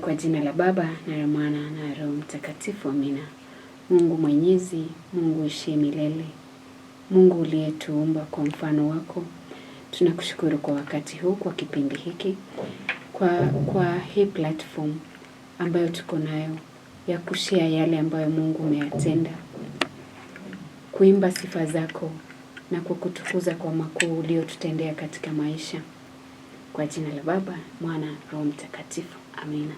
Kwa jina la Baba na la Mwana na Roho Mtakatifu, amina. Mungu Mwenyezi, Mungu uishie milele, Mungu uliyetuumba kwa mfano wako, tunakushukuru kwa wakati huu, kwa kipindi hiki, kwa hii platform ambayo tuko nayo ya kushare yale ambayo Mungu umeyatenda, kuimba sifa zako na kukutukuza kwa makuu uliyotutendea katika maisha. Kwa jina la Baba, Mwana, Roho Mtakatifu, amina.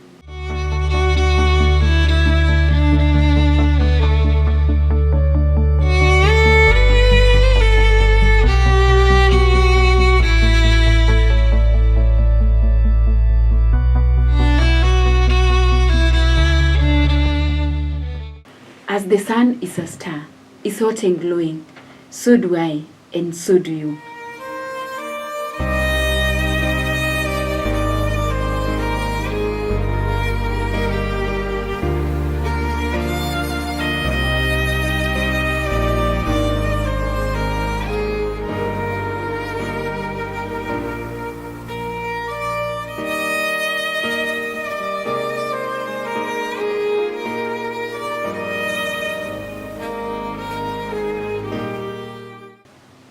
As the sun is a star, is hot and glowing, so do I, and so do you.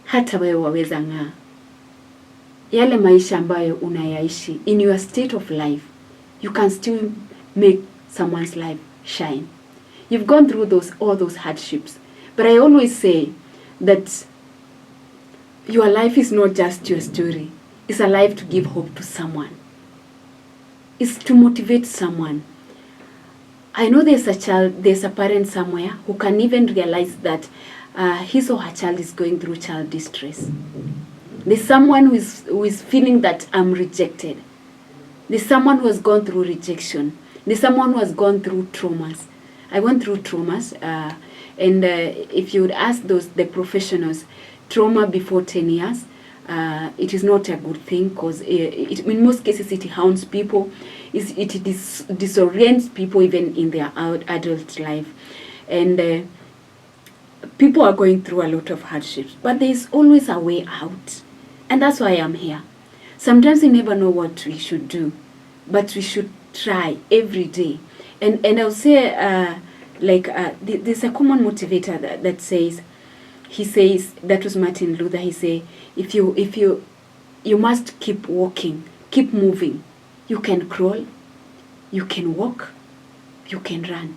Hata wewe waweza ng'aa. Yale maisha ambayo unayaishi, in your state of life, you can still make someone's life shine. You've gone through all those hardships. But I always say that your life is not just your story. It's a life to give hope to someone. It's to motivate someone. I know there's a parent somewhere who can even realize that his or her child is going through child distress. There's someone who is feeling that I'm rejected. There's someone who has gone through rejection. There's someone who has gone through traumas. I went through traumas, and if you would ask the professionals, trauma before 10 years, it is not a good thing, because in most cases it haunts people. It disorients people even in their adult life. And people are going through a lot of hardships, but there is always a way out. And that's why I'm here. Sometimes we never know what we should do, but we should try every day. And I'll say, there's a common motivator that says, that was Martin Luther, he say, if you must keep walking, keep moving. You can crawl, you can walk, you can run.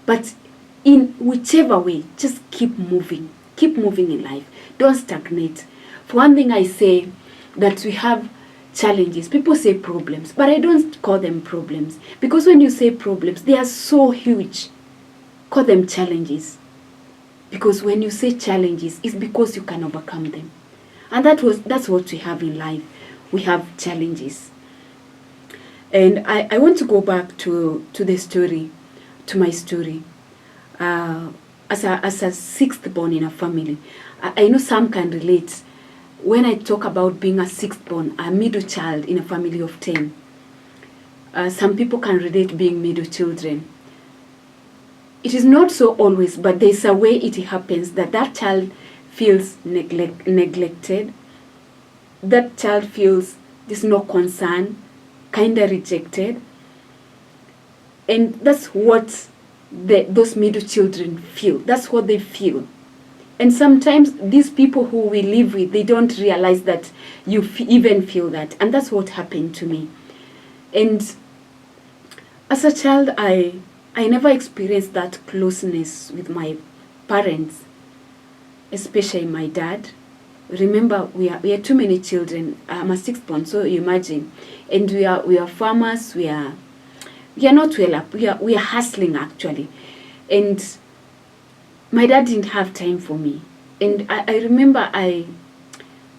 But in whichever way, just keep moving in life. Don't stagnate. For one thing, I say that we have challenges. People say problems, but I don't call them problems, because when you say problems, they are so huge. Call them challenges, because when you say challenges, it's because you can overcome them. And that's what we have in life. We have challenges. And I want to go back to the story, to my story. As a sixth born in a family, I know some can relate. When I talk about being a sixth born, a middle child in a family of 10, some people can relate being middle children. It is not so always, but there's a way it happens that child feels neglected. That child feels there's no concern, kind of rejected. And that's what those middle children feel. That's what they feel. And sometimes these people who we live with, they don't realize that you even feel that. And that's what happened to me. And as a child, I never experienced that closeness with my parents, especially my dad. Remember, we are too many children. I'm a sixth born, so you imagine. And we are farmers. We are not well up. We are hustling, actually. And my dad didn't have time for me. And I remember,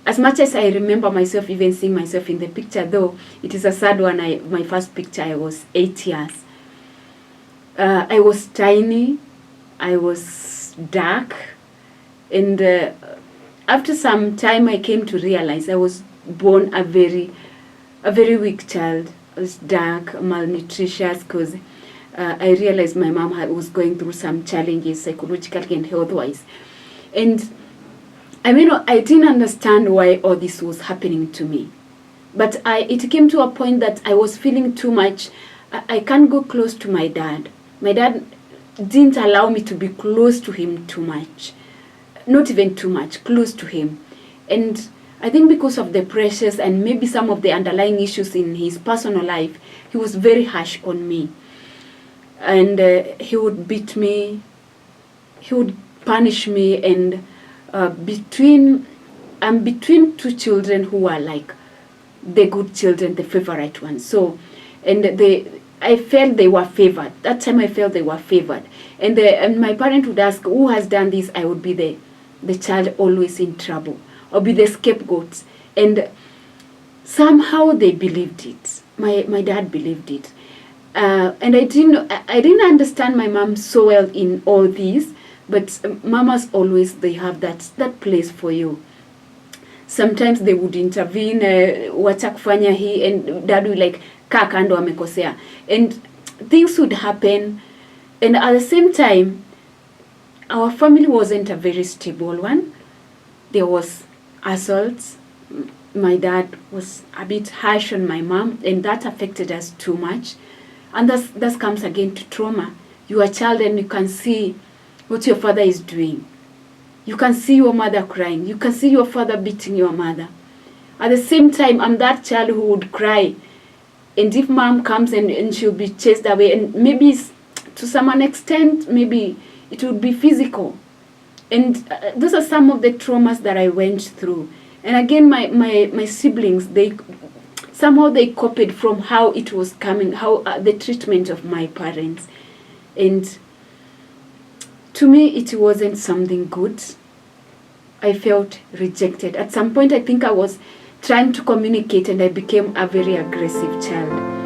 as much as I remember myself even seeing myself in the picture, though it is a sad one, my first picture, I was 8 years. I was tiny. I was dark. And after some time, I came to realize I was born a very weak child. I was dark, malnutritious, because I realized my mom was going through some challenges psychologically and health-wise. And I mean, I didn't understand why all this was happening to me. But it came to a point that I was feeling too much I can't go close to my dad. My dad didn't allow me to be close to him too much. Not even too much, close to him. And I think because of the pressures and maybe some of the underlying issues in his personal life, he was very harsh on me. And he would beat me, he would punish me, and between two children who are like the good children, the favorite ones. So, and I felt they were favored. That time I felt they were favored. And my parent would ask, who has done this? I would be the child always in trouble, or be the scapegoat. And somehow they believed it. My dad believed it. And I didn't understand my mom so well in all this, but mamas always, they have that place for you. Sometimes they would intervene, wacha kufanya hii, and dad would like, kaa kando amekosea. And things would happen. And at the same time, our family wasn't a very stable one. There was assaults. My dad was a bit harsh on my mom, and that affected us too much. And that comes again to trauma. You are a child and you can see what your father is doing. You can see your mother crying. You can see your father beating your mother. At the same time, I'm that child who would cry. And if mom comes and she'll be chased away, and maybe to some extent, maybe it would be physical. And those are some of the traumas that I went through. And again, my siblings, somehow they copied from how it was coming, how the treatment of my parents. And to me, it wasn't something good. I felt rejected. At some point, I think I was trying to communicate, and I became a very aggressive child.